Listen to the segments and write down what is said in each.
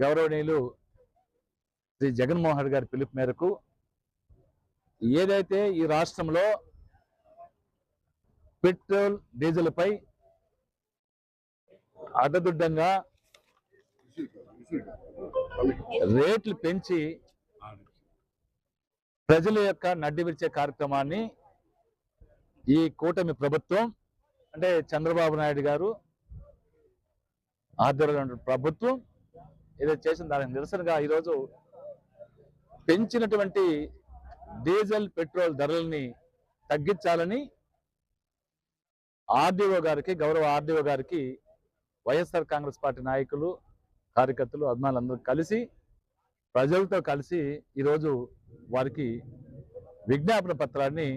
గౌరవనీయులు శ్రీ జగన్మోహన్ రెడ్డి గారి పిలుపు మేరకు ఏదైతే ఈ రాష్ట్రంలో పెట్రోల్ డీజిల్ పై అడ్డదుడ్డంగా రేట్లు పెంచి ప్రజల యొక్క నడ్డి విరిచే కార్యక్రమాన్ని ఈ కూటమి ప్రభుత్వం అంటే చంద్రబాబు నాయుడు గారు ఆధ్వర్యంలో ప్రభుత్వం ఏదైతే చేసిన దానికి నిరసనగా ఈరోజు పెంచినటువంటి డీజిల్ పెట్రోల్ ధరలని తగ్గించాలని ఆర్డీఓ గారికి గౌరవ ఆర్డీఓ గారికి వైఎస్ఆర్ కాంగ్రెస్ పార్టీ నాయకులు కార్యకర్తలు అభిమానులందరూ కలిసి ప్రజలతో కలిసి ఈరోజు వారికి విజ్ఞాపన పత్రాన్ని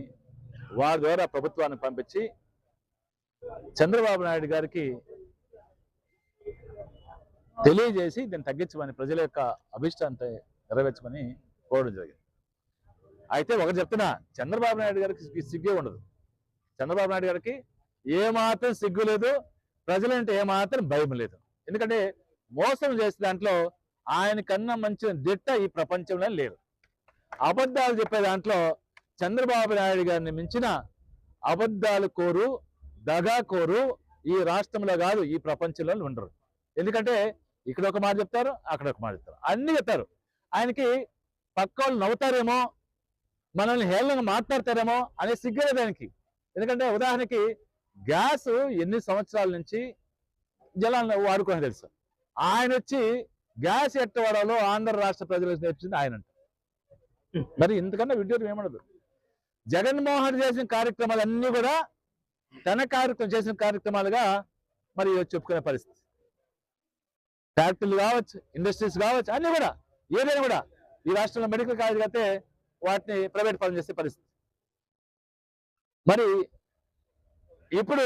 వారి ద్వారా ప్రభుత్వానికి పంపించి చంద్రబాబు నాయుడు గారికి తెలియజేసి దీన్ని తగ్గించమని ప్రజల యొక్క అభిష్టాన్ని నెరవేర్చమని కోరడం జరిగింది. అయితే ఒకటి చెప్తున్నా, చంద్రబాబు నాయుడు గారికి సిగ్గే ఉండదు. చంద్రబాబు నాయుడు గారికి ఏమాత్రం సిగ్గు లేదు, ప్రజలంటే ఏమాత్రం భయం లేదు. ఎందుకంటే మోసం చేసే దాంట్లో ఆయన కన్నా మంచి దిట్ట ఈ ప్రపంచంలో లేరు. అబద్ధాలు చెప్పే దాంట్లో చంద్రబాబు నాయుడు గారిని మించిన అబద్ధాలు కోరు దగాకోరు ఈ రాష్ట్రంలో కాదు ఈ ప్రపంచంలో ఉండరు. ఎందుకంటే ఇక్కడ ఒక మాట చెప్తారు, అక్కడ ఒక మాట చెప్తారు, అన్ని చెప్తారు. ఆయనకి పక్క వాళ్ళు నవ్వుతారేమో, మనల్ని హేళనగా మాట్లాడతారేమో అనే సిగ్గలేదు ఆయనకి. ఎందుకంటే ఉదాహరణకి గ్యాస్ ఎన్ని సంవత్సరాల నుంచి జనాలను వాడుకొని తెలుసు. ఆయన వచ్చి గ్యాస్ ఎట్ట వాడాలో ఆంధ్ర రాష్ట్ర ప్రజలకు నేర్పించింది ఆయన. మరి ఇంతకన్నా విడ్డూరం ఏమనదు. జగన్మోహన్ చేసిన కార్యక్రమాలన్నీ కూడా తన కార్యక్రమం చేసిన కార్యక్రమాలుగా మరి చెప్పుకునే పరిస్థితి. ఫ్యాక్టరీలు కావచ్చు, ఇండస్ట్రీస్ కావచ్చు, అన్ని కూడా ఏదైనా కూడా ఈ రాష్ట్రంలో మెడికల్ కాలేజ్ అయితే వాటిని ప్రైవేట్ పరం చేసే పరిస్థితి. మరి ఇప్పుడు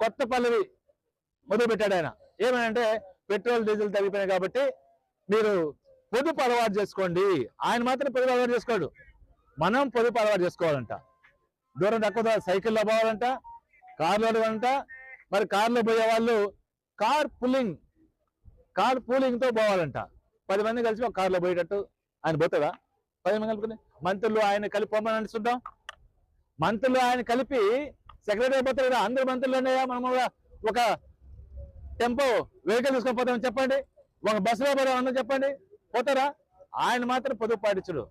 కొత్త పల్లవి మొదలుపెట్టాడు ఆయన. ఏమనంటే పెట్రోల్ డీజిల్ తగ్గిపోయినాయి కాబట్టి మీరు పొదుపు అలవాటు చేసుకోండి. ఆయన మాత్రం పొదుపు అలవాటు చేసుకోడు, మనం పొదుపు అలవాటు చేసుకోవాలంట. దూరం తక్కువ సైకిల్లో పోవాలంట, కార్లో పోవాలంట. మరి కార్లో పోయే వాళ్ళు కార్ పూలింగ్తో పోవాలంట. 10 మంది కలిసి ఒక కార్లో పోయేటట్టు ఆయన పోతుందా? 10 మంది కలుపుకుని మంత్రులు ఆయన కలిపి పోమని చూద్దాం. మంత్రులు ఆయన కలిపి సెక్రటరీ పోతారు కదా, అందరు మంత్రులు మనం ఒక టెంపో వెహికల్ తీసుకొని పోతామని చెప్పండి, ఒక బస్సులో పోతామని చెప్పండి, పోతారా? ఆయన మాత్రం పొదుపు పాటించడు.